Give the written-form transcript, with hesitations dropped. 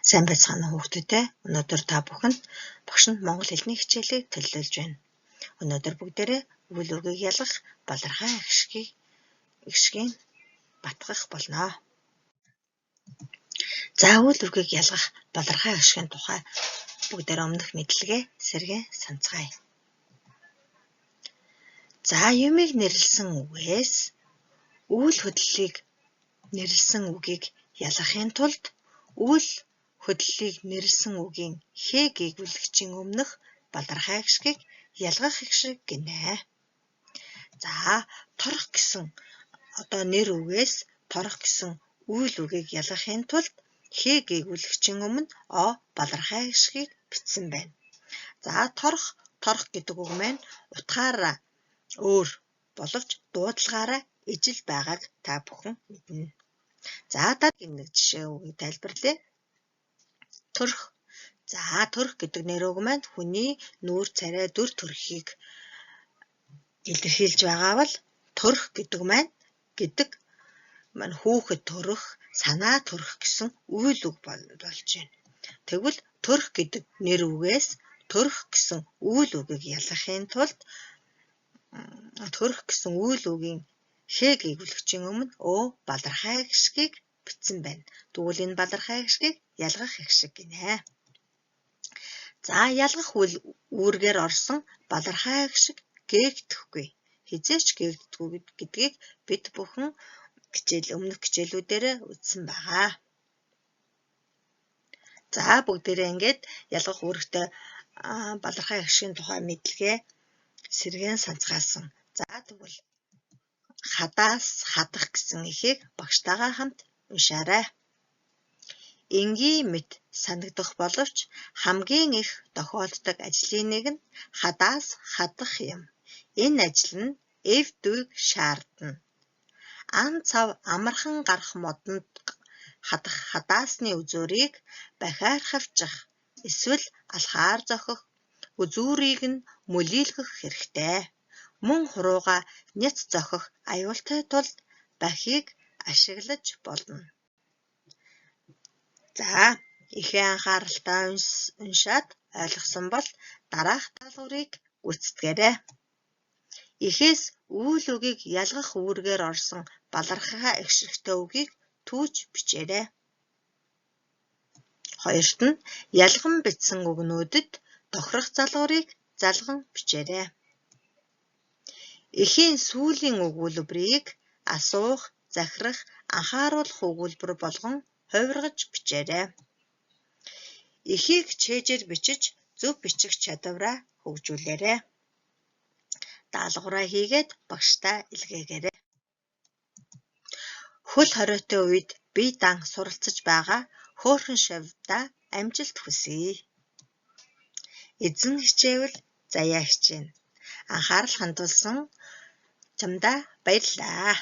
Сайн байцгаана уу хүүхдүүдээ. Өнөөдөр та бүхэнд багш нь монгол хэлний хичээлийг төлөвлөж байна. Өнөөдөр бүгдээрээ үйл үргийг ялгах балархай гişгийн батгах болно. За үйл үргийг ялгах балархай гişгийн тухай бүгдээрээ өмнөх мэдлэгээ сэргээ санацгаая. За юмыг нэрлсэн үгээс үйл хөдлөлийг нэрлсэн үгийг ялгахын тулд үйл хөдлөлийг нэрлсэн үгийн хээгийг үлгчийн өмнөх балархай гişгийг ялгах гişиг гинэ. За торох гэсэн нэр үгээс торох гэсэн үйл үгийг ялгахын тулд хээгийг үлгчийн өмнө балархай гişгийг бичсэн байна. За торох гэдэг үг маань утгаараа өөр боловч дуудлагаараа ижил байгааг та бүхэн мэднэ. За дараагийн нэг жишээ үгийг тайлбарлая. Төрх. За төрх гэдэг нэр үг маань хүний нүүр царай дүр төрхийг илэрхийлж байгаа бол төрх гэдэг маань хүүхэд төрөх, санаа төрөх гэсэн үйл үг болж байна. Тэгвэл төрх гэдэг нэр үгээс төрх гэсэн үйл үгийг ялгахын тулд төрх гэсэн үйл үгийн хээгийг үлгчийн өмнө балархай гişгийг бичсэн байна. Тэгвэл энэ балархай гişгийг ялгах гişиг гинэ. За ялгах үүргээр орсон балархай гişиг гээгдэхгүй. Хизээч гээгдэхгүй гэдгийг бид бүхэн өмнөх хичээлүүдээрээ үзсэн байгаа. За бүгдээрээ ингээд ялгах үүрэгтэй балархай гişгийн тухай мэдлэгээ сэргээн санацгаасан. За тэгвэл хадаас хадах гэсэн эхийг багштайгаа хамт уншаарай. Энгийн мэт санагдах боловч хамгийн их тохиолддог ажлын нэг нь хадаас хадах юм. Энэ ажил нь эвдвийг шаардна. Ан цав амархан гарах модонд хадах хадаасны үзүүрийг бахиархавчих эсвэл алхаар зохих үзүүрийг нь мөлийлгэх хэрэгтэй. Мөн хурууга няц зохих аюултай тулд бахийг ашиглаж болно. За ихээ анхааралтай уншаад ойлгосон бол дараах даалгаврыг гүйцэтгээрэй. Эхээс үйл үгийг ялгах үүргээр орсон балархай гişгтэй үгийг түүж бичээрэй. Хоёрт нь ялган бичсэн үгнүүдэд тохирох залгуурыг залган бичээрэй. Эхийн сүүлийн өгүүлбэрийг асуух, захирах, анхааруулах өгүүлбэр болгон хувиргаж бичээрэй. Эхийг чэйжээр бичиж зөв бичих чадвараа хөгжүүлээрэй. Даалгавраа хийгээд багштай илгээгээрэй. Хөл хориотой үед бие дан суралцж байгаа хөөрхөн шавьдаа амжилт хүсье. Эзэн хичээвэл заяа хичээнэ. Анхаарал хандуулсан чамдаа баярлалаа.